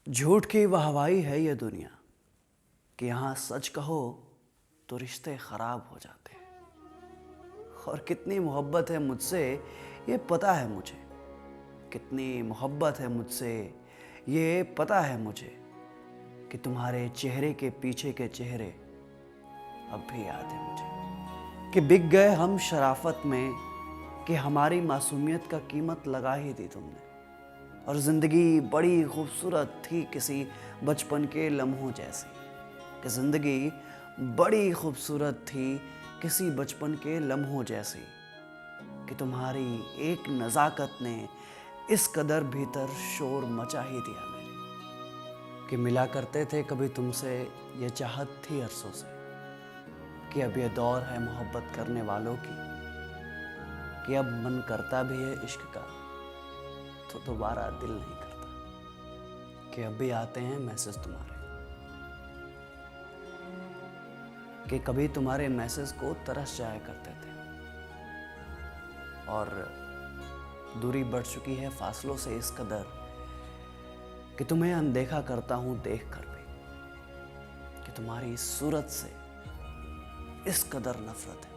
झूठ की वाहवाही है ये दुनिया कि यहाँ सच कहो तो रिश्ते खराब हो जाते हैं। और कितनी मोहब्बत है मुझसे ये पता है मुझे, कितनी मोहब्बत है मुझसे ये पता है मुझे कि तुम्हारे चेहरे के पीछे के चेहरे अब भी याद है मुझे। कि बिक गए हम शराफत में कि हमारी मासूमियत का कीमत लगा ही दी तुमने। और ज़िंदगी बड़ी खूबसूरत थी किसी बचपन के लम्हों जैसी। कि ज़िंदगी बड़ी खूबसूरत थी किसी बचपन के लम्हों जैसी। कि तुम्हारी एक नज़ाकत ने इस कदर भीतर शोर मचा ही दिया मेरे। कि मिला करते थे कभी तुमसे ये चाहत थी अरसों से कि अब ये दौर है मोहब्बत करने वालों की। कि अब मन करता भी है इश्क का तो दोबारा दिल नहीं करता। कि अब भी आते हैं मैसेज तुम्हारे, कि कभी तुम्हारे मैसेज को तरस जाया करते थे और दूरी बढ़ चुकी है फासलों से इस कदर कि तुम्हें अनदेखा करता हूं देख कर भी। कि तुम्हारी इस सूरत से इस कदर नफरत है